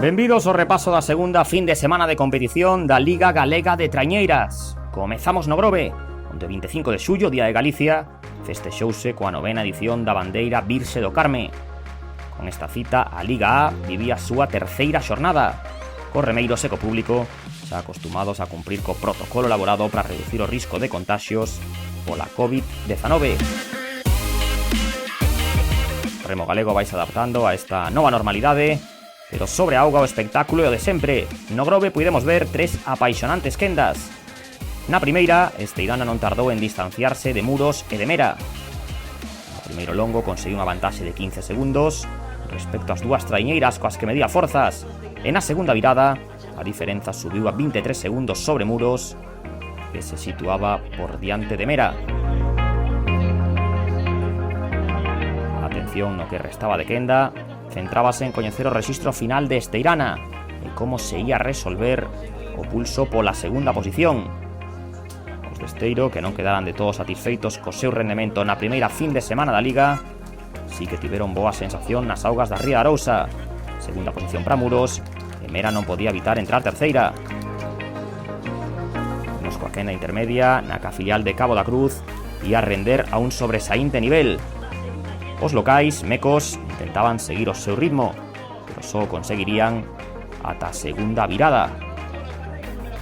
Benvidos ao repaso da segunda fin de semana de competición da Liga Galega de Traiñeiras. Comezamos no Grove, onde o 25 de xullo, Día de Galicia, festexouse coa novena edición da bandeira Virxe do Carme. Con esta cita, a Liga A vivía a súa terceira xornada, cos remeiros e co público xa acostumados a cumprir co protocolo elaborado para reducir o risco de contaxios pola COVID-19. O remo galego vais adaptando a esta nova normalidade, pero sobre a auga o espectáculo é o de sempre. No Grove puidemos ver tres apaixonantes quendas. Na primeira, Esteirana non tardou en distanciarse de Muros e de Mera. No primeiro longo conseguiu unha vantaxe de 15 segundos respecto ás dúas traiñeiras coas que medía forzas, e na segunda virada a diferenza subiu a 23 segundos sobre Muros, que se situaba por diante de Mera. A atención no que restaba de quenda centrábase en coñecer o rexistro final de Esteirana e como se ia resolver o pulso pola segunda posición. Os de Esteiro, que non quedaran de todo satisfeitos co seu rendemento na primeira fin de semana da Liga, sí que tiveron boa sensación nas augas da Ría de Arousa. Segunda posición para Muros, e Mera non podía evitar entrar terceira. Nos coa quenda intermedia, na ca filial de Cabo da Cruz, ia render a un sobresaínte nivel. Os locais, mecos, intentaban seguir o seu ritmo, pero só conseguirían ata a segunda virada.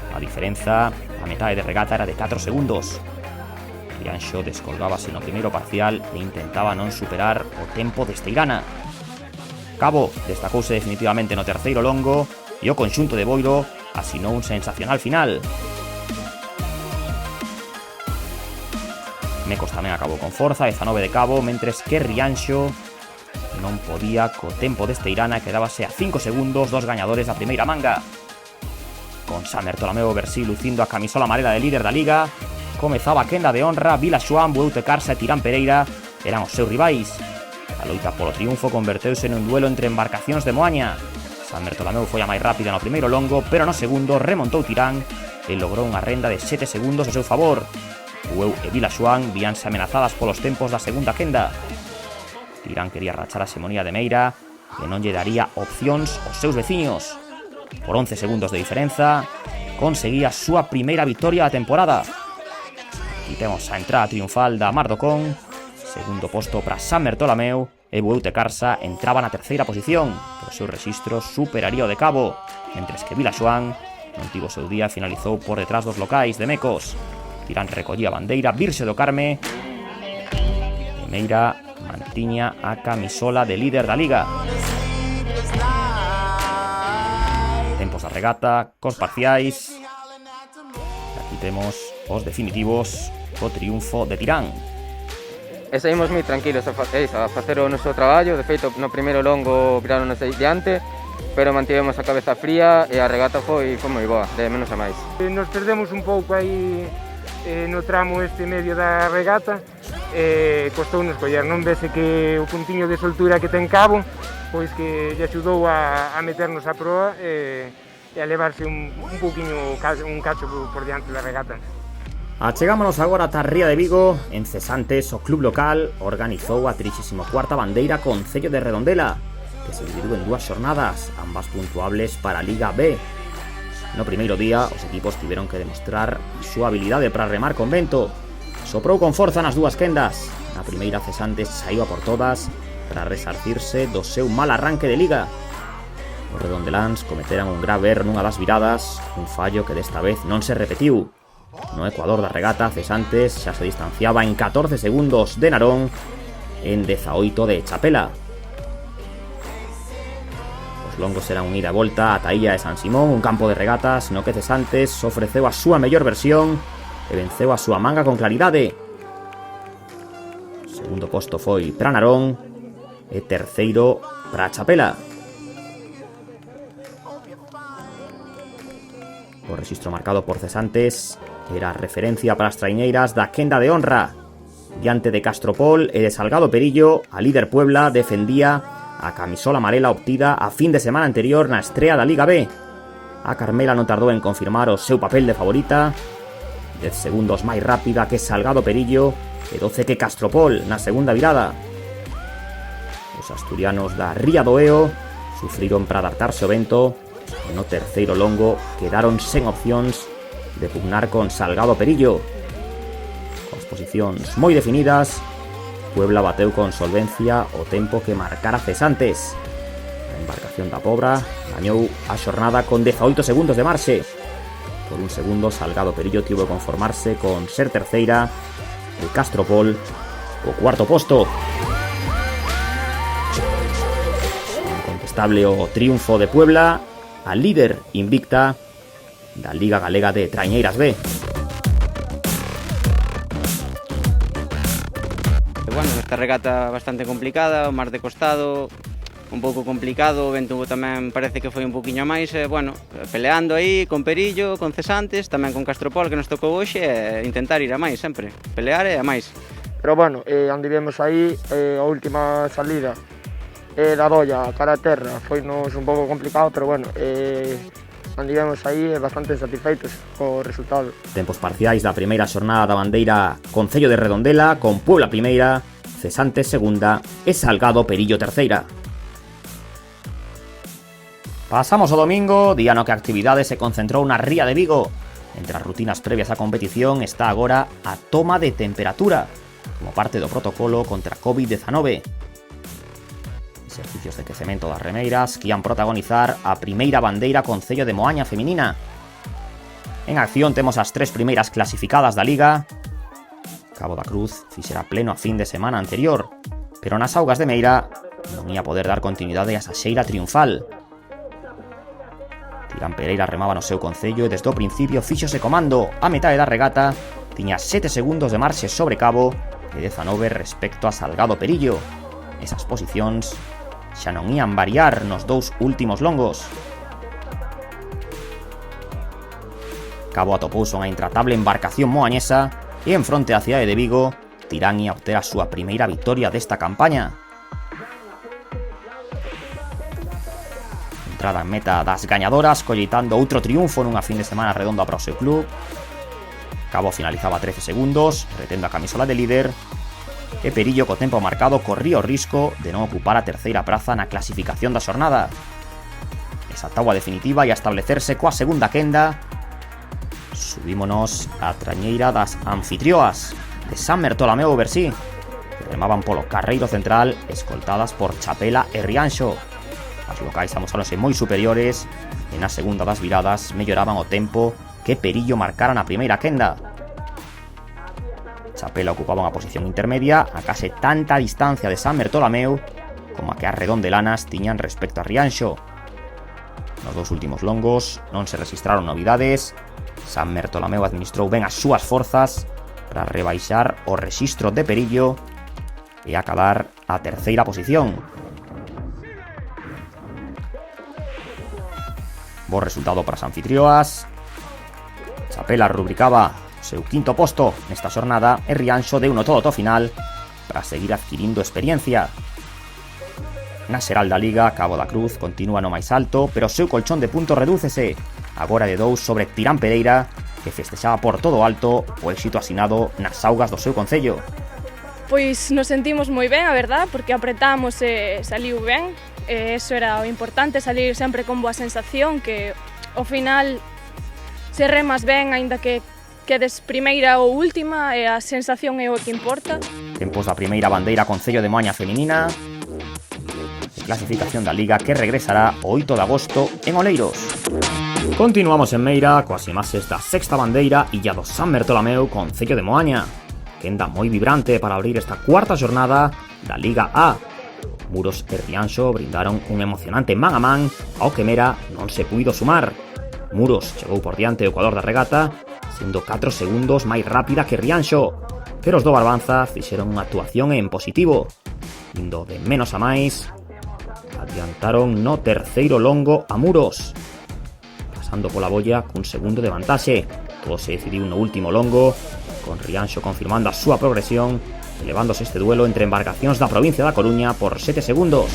A diferenza, a metade de regata era de 4 segundos. Rianxo descolgábase no primeiro parcial e intentaba non superar o tempo de Esteirana. Cabo destacouse definitivamente no terceiro longo e o conxunto de Boiro asinou un sensacional final. Mecos tamén acabou con forza, 19 de Cabo, mentres que Rianxo non podía co tempo de Esteirana e quedábase a 5 segundos dos gañadores da primeira manga. Con San Bertolomeu Bersí lucindo a camisola amarela de líder da Liga, comezaba a quenda de honra. Vilaxoán, Bueute Carsa e Tirán Pereira eran os seus rivais. A loita polo triunfo converteuse nun duelo entre embarcacións de Moaña. San Bertolomeu foi a máis rápida no primeiro longo, pero no segundo remontou Tirán e logrou unha renda de 7 segundos a seu favor. Bueu e Vilaxoán víanse amenazadas polos tempos da segunda quenda. Tirán quería rachar a xemonía de Meira e non lle daría opcións aos seus veciños. Por 11 segundos de diferenza, conseguía a súa primeira vitoria da temporada. Aquí temos a entrada triunfal da Mardocón, segundo posto para San Bertolomeu, e Bueute Carsa entraba na terceira posición, pero o seu rexistro superaría o de Cabo, mentres que Vilaxoán non tivo seu día e finalizou por detrás dos locais de Mecos. Tirán recollía a bandeira Virxe do Carme e Meira mantiña a camisola de líder da Liga. Tempos da regata, cos parciais. Aquí temos os definitivos co triunfo de Tirán. E saímos moi tranquilos a facer o noso traballo. De feito, no primeiro longo viraronos diante, pero mantivemos a cabeza fría e a regata foi moi boa, de menos a máis. Nos perdemos un pouco aí no tramo este medio da regata, costounos coller, non vese que o puntiño de soltura que ten Cabo, pois que lle axudou a meternos a proa e a levarse un pouquiño, un cacho por diante da regata. Achegámonos agora ata Ría de Vigo. En Cesantes, o club local organizou a 34ª bandeira Concello de Redondela, que se dividiu en dúas xornadas, ambas puntuables para a Liga B. No primeiro día, os equipos tiveron que demostrar a súa habilidade para remar con vento. Soprou con forza nas dúas quendas. Na primeira, Cesantes saiu a por todas para resarcirse do seu mal arranque de Liga. Os redondeláns cometeran un grave erro nunha das viradas, un fallo que desta vez non se repetiu. No ecuador da regata, Cesantes xa se distanciaba en 14 segundos de Narón en 18 de Chapela. Os longos eran un ida e volta ata a Illa de San Simón, un campo de regatas no que Cesantes ofreceu a súa mellor versión e venceu a súa manga con claridade. O segundo posto foi para Narón e terceiro para Chapela. O rexistro marcado por Cesantes era referencia para as traiñeiras da quenda de honra. Diante de Castropol e de Salgado Perillo, a líder Puebla defendía a camisola amarela obtida a fin de semana anterior na estrea da Liga B. A Carmela non tardou en confirmar o seu papel de favorita, 10 segundos máis rápida que Salgado Perillo e 12 que Castropol na segunda virada. Os asturianos da Ría do Eo sufriron para adaptarse ao vento e no terceiro longo quedaron sen opcións de pugnar con Salgado Perillo. Con posicións moi definidas, Puebla bateu con solvencia o tempo que marcara Cesantes. A embarcación da Pobra gañou a xornada con 18 segundos de marxe. Por un segundo, Salgado Perillo tivo que conformarse con ser terceira e Castropol o cuarto posto. Incontestable o triunfo de Puebla, a líder invicta da Liga Galega de Traiñeiras B. Bueno, esta regata bastante complicada, o mar de costado un pouco complicado, o vento tamén parece que foi un poquinho máis, bueno, peleando aí con Perillo, con Cesantes, tamén con Castropol que nos tocou hoxe, e intentar ir a máis sempre, pelear e a máis. Pero bueno, andivemos aí, a última salida da Dolla cara a terra foi-nos un pouco complicado, pero bueno, andivemos aí bastante satisfeitos co resultado. Tempos parciais da primeira xornada da bandeira Concello de Redondela, con Puebla primeira, Cesantes segunda e Salgado Perillo terceira. Pasamos ao domingo, día no que a actividade se concentrou na Ría de Vigo. Entre as rutinas previas á competición está agora a toma de temperatura, como parte do protocolo contra COVID-19. Exercicios de quecemento das remeiras que ian protagonizar a primeira bandeira Concello de Moaña feminina. En acción temos as tres primeiras clasificadas da Liga. Cabo da Cruz fixera pleno a fin de semana anterior, pero nas augas de Meira non ia poder dar continuidade a esa xeira triunfal. Tirán Pereira remaba no seu concello e desde o principio fíxose comando. A metade da regata tiña 7 segundos de marxe sobre Cabo e 19 respecto a Salgado Perillo. Esas posicións xa non ían variar nos dous últimos longos. Cabo atopouse unha intratable embarcación moañesa e en fronte á cidade de Vigo, Tirán ia obter a súa primeira victoria desta campaña. Entrada en meta das gañadoras, colleitando outro triunfo nunha fin de semana redonda para o seu club. Cabo finalizaba 13 segundos, retendo a camisola de líder, e Perillo co tempo marcado corría o risco de non ocupar a terceira praza na clasificación da xornada. Esa táboa definitiva ia establecerse coa segunda quenda. Subímonos á trañeira das anfitrioas de San Bertolomeu Bersí, que remaban polo carreiro central escoltadas por Chapela e Rianxo. As locais amosáronse moi superiores e na segunda das viradas melloraban o tempo que Perillo marcara na primeira quenda. Chapela ocupaba unha posición intermedia a case tanta distancia de San Bertolomeu como a que as redondelanas tiñan respecto a Rianxo. Nos dous últimos longos non se registraron novidades. San Bertolomeu administrou ben as súas forzas para rebaixar o rexistro de Perillo e acabar a terceira posición. Bo resultado para as anfitrioas. Chapela rubricaba o seu quinto posto nesta xornada e Rianxo deu no todo ao final para seguir adquirindo experiencia. Na xeral da Liga, Cabo da Cruz continúa no máis alto, pero o seu colchón de puntos redúcese, agora de 2 sobre Tirán Pereira, que festexaba por todo alto o éxito asinado nas augas do seu concello. Pois nos sentimos moi ben, a verdad, porque apretamos e saliu ben. Eso era o importante, salir sempre con boa sensación, que ao final se remas ben, aínda que quedes primeira ou última, e a sensación é o que importa. Tempos da primeira bandeira Concello de Moaña feminina, e clasificación da Liga que regresará o 8 de agosto en Oleiros. Continuamos en Meira coas imaxes da sexta bandeira Illa do San Bertolomeu Concello de Moaña, quenda moi vibrante para abrir esta cuarta xornada da Liga A. Muros e Rianxo brindaron un emocionante man a man ao que Mera non se puido sumar. Muros chegou por diante o ecuador da regata, sendo 4 segundos máis rápida que Rianxo, pero os do Barbanza fixeron unha actuación en positivo. Indo de menos a máis, adiantaron no terceiro longo a Muros, pasando pola bolla cun segundo de vantaxe. Todo se decidiu no último longo, con Rianxo confirmando a súa progresión, elevándose este duelo entre embarcacións da provincia da Coruña por 7 segundos.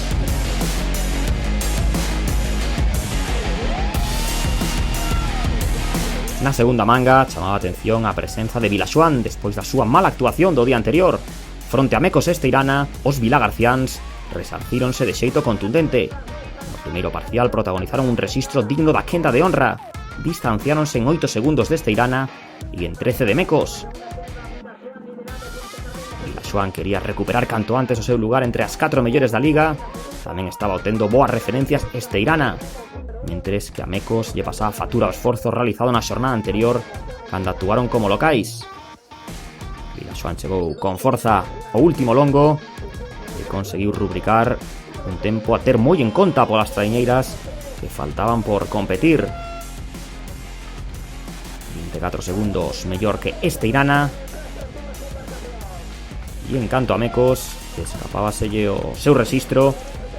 Na segunda manga chamaba a atención a presenza de Vilaxoán despois da súa mala actuación do día anterior. Fronte a Mecos Esteirana, os vilagarciáns resarcíronse de xeito contundente. No primeiro parcial protagonizaron un rexistro digno da quenda de honra. Distanciáronse en 8 segundos de Esteirana e en 13 de Mecos. Vilaxoán quería recuperar canto antes o seu lugar entre as 4 mellores da liga. Tamén estaba obtendo boas referencias Esteirana, mentres que a Mecos lle pasaba factura o esforzo realizado na xornada anterior cando actuaron como locais. Vilaxoán chegou con forza o último longo e conseguiu rubricar un tempo a ter moi en conta polas traiñeiras que faltaban por competir. 24 segundos mellor que Esteirana. E en canto a Mecos, escapábaselle o seu rexistro,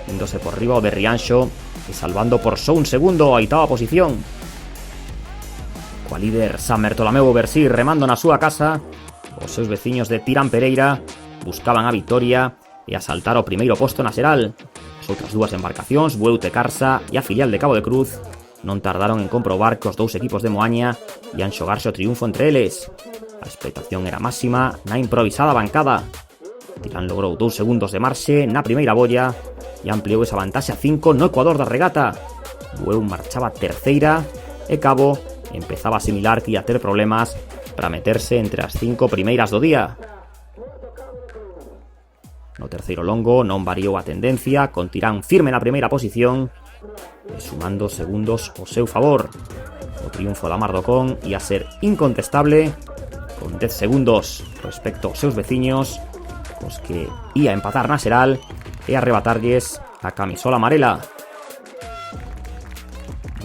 índose por riba o de Rianxo e salvando por só un segundo a 8ª posición. Coa líder San Bertolomeu Bersí remando na súa casa, os seus veciños de Tirán Pereira buscaban a vitoria e a saltar o primeiro posto na xeral. As outras dúas embarcacións, Bueu Tecarsa e a filial de Cabo de Cruz, non tardaron en comprobar que os dous equipos de Moaña ian xogarse o triunfo entre eles. A expectación era máxima na improvisada bancada. Tirán logrou 2 segundos de marxe na primeira boia e ampliou esa vantaxe a 5 no ecuador da regata. Bueu marchaba terceira e Cabo empezaba a asimilar que ia ter problemas para meterse entre as 5 primeiras do día. No terceiro longo non variou a tendencia, con Tirán firme na primeira posición e sumando segundos ao seu favor. O triunfo da Mardocón ia ser incontestable, con 10 segundos respecto aos seus veciños, cos que ia empatar na xeral e arrebatarlles a camisola amarela.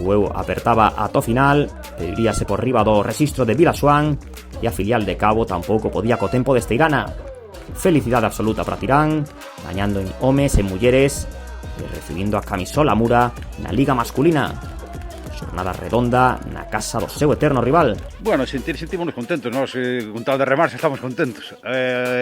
Bueu apertaba ata o final, pero iríase por riba do rexistro de Vilaxoán e a filial de Cabo tampouco podía co tempo de Esteirana. Felicidade absoluta para Tirán, gañando en homes e mulleres e recibindo a camisola mura na liga masculina. Xornada redonda na casa do seu eterno rival. Bueno, sentímonos contentos, nós con tal de remar estamos contentos.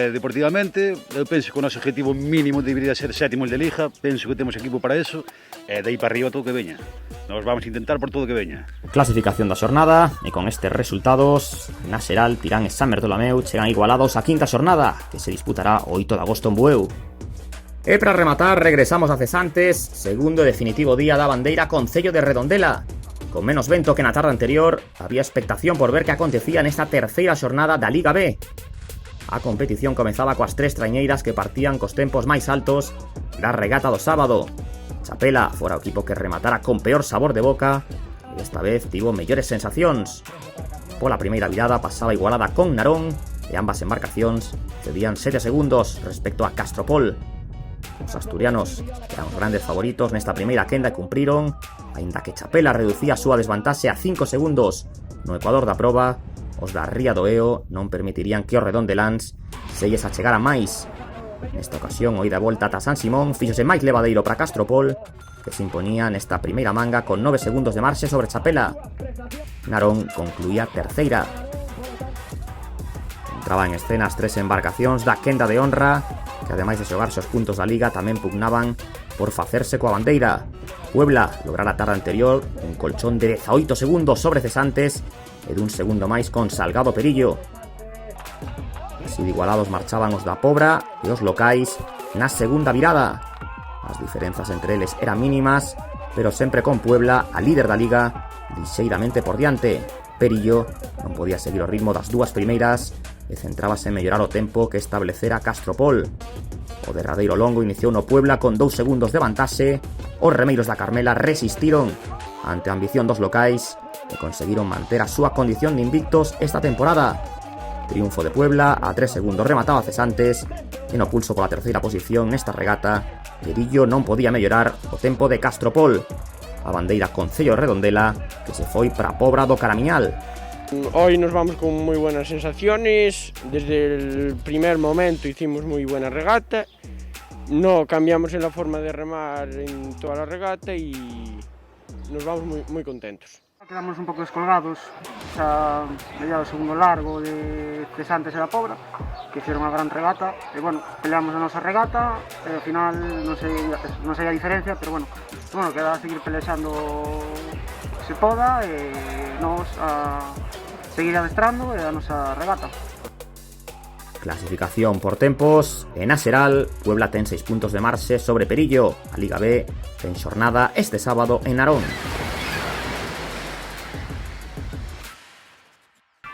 Deportivamente, eu penso que o noso objetivo mínimo debería ser sétimos de liga, penso que temos equipo para eso, e de aí para arriba todo que veña. Nos vamos a intentar por todo que veña. Clasificación da xornada, e con estes resultados, na xeral, Tirán e San Bertolomeu chegan igualados á quinta xornada, que se disputará o 8 de agosto en Bueu. E para rematar, regresamos a Cesantes, segundo e definitivo día da bandeira Concello de Redondela. Con menos vento que na tarde anterior, había expectación por ver que acontecía nesta terceira xornada da Liga B. A competición comezaba coas 3 traiñeiras que partían cos tempos máis altos da regata do sábado. Chapela fora o equipo que rematara con peor sabor de boca e desta vez tivo mellores sensacións. Pola primeira virada pasaba igualada con Narón e ambas embarcacións cedían 7 segundos respecto a Castropol. Os asturianos eran os grandes favoritos nesta primeira quenda e cumpriron, aínda que Chapela reducía a súa desvantaxe a 5 segundos. No ecuador da proba, os da Ría do Eo non permitirían que os redondeláns se lles achegara máis. Nesta ocasión, o ida e volta ata San Simón fíxose máis levadeiro para Castropol, que se imponía nesta primeira manga con 9 segundos de marxe sobre Chapela. Narón concluía terceira. Entraba en escena as 3 embarcacións da quenda de honra, que ademais de xogarse os puntos da liga tamén pugnaban por facerse coa bandeira. Puebla lograra a tarde anterior un colchón de 18 segundos sobre Cesantes e dun segundo máis con Salgado Perillo. Así de igualados marchaban os da Pobra e os locais na segunda virada. As diferenzas entre eles eran mínimas, pero sempre con Puebla, a líder da liga, lixeiramente por diante. Perillo non podía seguir o ritmo das dúas primeiras e centrábase en mellorar o tempo que establecera Castropol. O derradeiro longo iniciou no Puebla con 2 segundos de vantaxe. Os remeiros da Carmela resistiron ante a ambición dos locais e conseguiron manter a súa condición de invictos esta temporada. Triunfo de Puebla, a 3 segundos remataba Cesantes e no pulso pola terceira posición nesta regata, Perillo non podía mellorar o tempo de Castropol. A bandeira Concello Redondela que se foi para a Pobra do Caramiñal. Hoy nos vamos con muy buenas sensaciones, desde el primer momento hicimos muy buena regata, no cambiamos en la forma de remar en toda la regata y nos vamos muy contentos. Quedamos un pouco descolgados xa mediado segundo largo de Cesantes e da Pobra, que hicieron unha gran regata e bueno, peleamos a nosa regata e ao final non sei a diferencia, pero bueno, queda a seguir pelexando se poda e nos a seguir adestrando e a nosa regata. Clasificación por tempos. En Aseral, Puebla ten 6 puntos de marxe sobre Perillo. A Liga B ten xornada este sábado en Narón.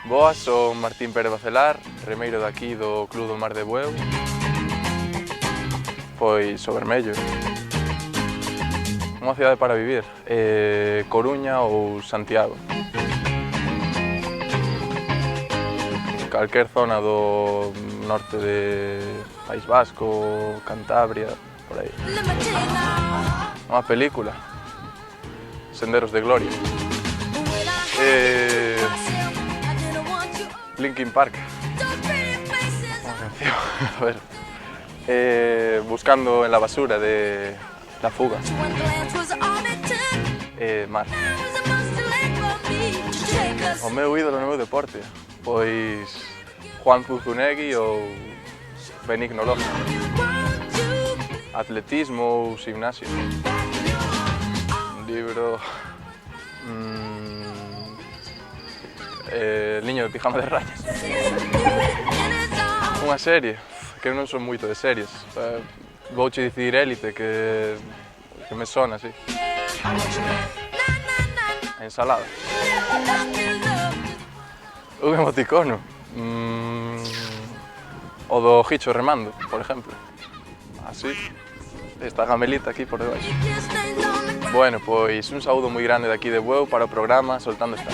Boas, son Martín Pérez Bacelar, remeiro daqui do Club do Mar de Bueu. Pois o vermello. Unha cidade para vivir, Coruña ou Santiago. Calquer zona do norte de País Vasco, Cantabria, por aí. Unha película, Senderos de Gloria. Linkin Park. Unha canción, a ver. Buscando en la basura de La Fuga. Mar. O meu ídolo no meu deporte, pois Juan Zuzunegui ou Benigno Loza. Atletismo ou gimnasio. Un libro... El niño de pijama de rayas. Unha serie, que non son moito de series. Vouche dicir Élite, que me sona así. Ensalada. Un emoticono. O do Hicho remando, por exemplo. Así. Esta gamelita aquí por debaixo. Bueno, pois un saúdo moi grande de aquí de Bueu para o programa Soltando Estás.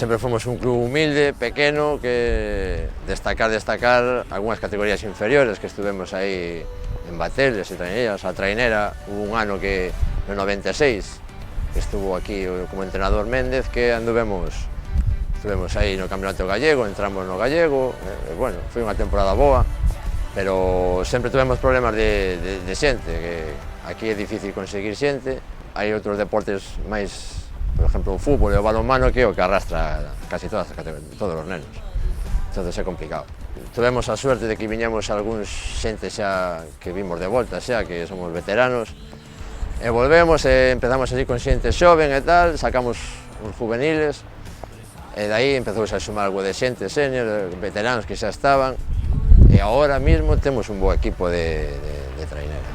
Sempre fomos un club humilde, pequeno, que destacar algunhas categorías inferiores, que estuvemos aí en Bateles e Traineiras. A Trainera, hubo un ano que, no 96, que estuvo aquí como entrenador Méndez, que estuvemos aí no Campeonato Gallego, entramos no Gallego, bueno, foi unha temporada boa, pero sempre tuvemos problemas de xente, que aquí é difícil conseguir xente. Hai outros deportes máis, por exemplo, o fútbol e o balonmano, que é o que arrastra casi todos os nenos. Entón é complicado. Tuvemos a suerte de que viñamos algúns xente xa que vimos de volta, xa que somos veteranos, e volvemos e empezamos así con xente xoven e tal, sacamos uns juveniles, e daí empezou a sumar algo de xente senior, veteranos que xa estaban, e agora mesmo temos un bo equipo de trainera.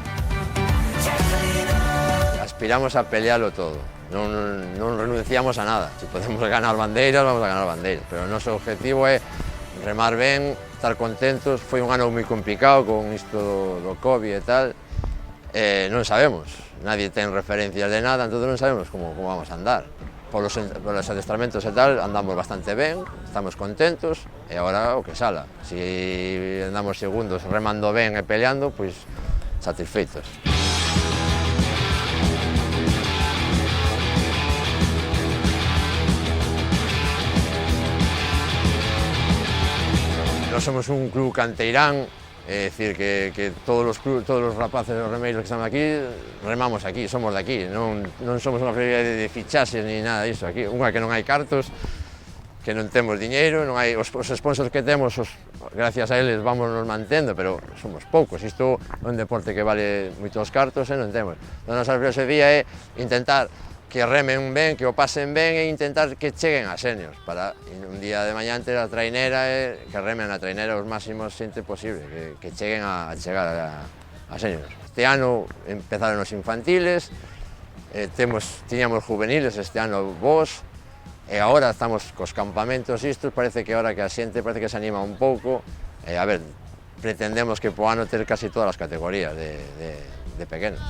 Aspiramos a pelearlo todo. Non renunciamos a nada. Se podemos ganar bandeiras, vamos a ganar bandeiras, pero o noso objetivo é remar ben, estar contentos. Foi un ano moi complicado con isto do COVID e tal, non sabemos, nadie ten referencias de nada, entón non sabemos como vamos a andar. Polos adestramentos e tal, andamos bastante ben, estamos contentos, e agora o que sala. Se andamos segundos remando ben e peleando, pois satisfeitos. Nós somos un club canteirán, é dicir que todos os rapaces e os remeiros que estamos aquí, remamos aquí, somos de aquí, non somos unha prioridade de fichaxes ni nada disso aquí. Unha, que non hai cartos, que non temos diñeiro, non hai os sponsors que temos, gracias a eles vamos nos mantendo, pero somos poucos. Isto é un deporte que vale moitos cartos e non temos. A nosa filosofía é intentar que remen ben, que o pasen ben e intentar que cheguen a seniors para un día de mañá ter a trainera e que remen a trainera os máximos xente posible, que cheguen a chegar a seniors. Este ano empezaron os infantiles, tiñamos juveniles este ano vos, e agora estamos cos campamentos istos, parece que agora que a xente parece que se anima un pouco, e a ver, pretendemos que po ano ter casi todas as categorías de pequenos.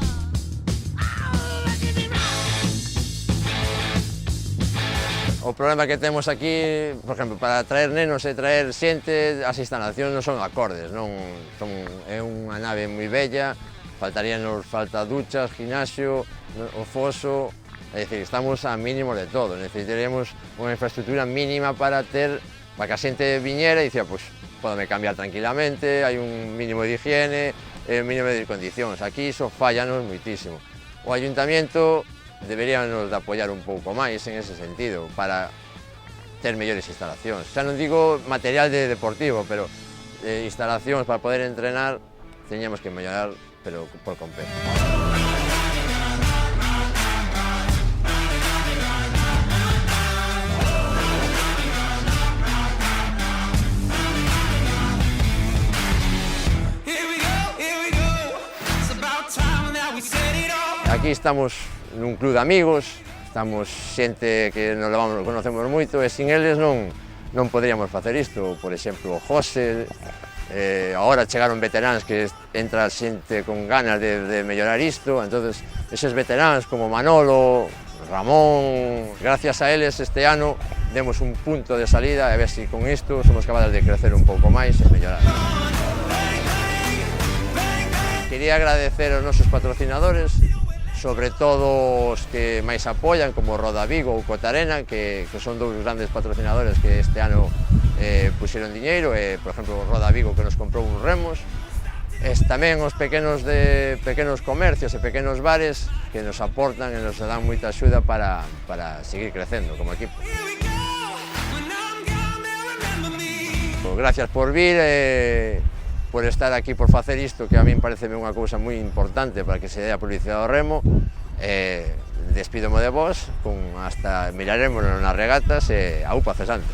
O problema que temos aquí, por exemplo, para traer nenos e traer xente, as instalacións non son acordes, é unha nave moi bella, falta duchas, gimnasio, o foso, é dicir, estamos a mínimo de todo, necesitaríamos unha infraestructura mínima para que a xente viñera e dicía, pois, podeme cambiar tranquilamente, hai un mínimo de higiene, un mínimo de condicións. Aquí iso fallanos moitísimo. O Ayuntamiento deberíanos de apoiar un pouco máis en ese sentido para ter mellores instalacións. Xa non digo material deportivo, pero instalacións para poder entrenar teñamos que mellorar, pero por completo. Aquí estamos nun club de amigos, estamos xente que nos conocemos moito e sin eles non poderíamos facer isto. Por exemplo, o José, agora chegaron veteráns que entra xente con ganas de mellorar isto, entonces eses veteráns como Manolo, Ramón, gracias a eles este ano demos un punto de salida e a ver se con isto somos capaces de crecer un pouco máis e mellorar. Quería agradecer aos nosos patrocinadores, sobre todo os que máis apoian, como Roda Vigo ou Cotarena, que son dous grandes patrocinadores que este ano puxeron diñeiro, por exemplo, Roda Vigo que nos comprou uns remos, tamén os pequenos comercios e pequenos bares que nos aportan e nos dan moita axuda para seguir crecendo como equipo. Gracias por vir, por estar aquí, por facer isto, que a min parece unha cousa moi importante para que se dé a publicidade do remo. Despídomo de vos, hasta miraremos nas regatas e aupa cesantes.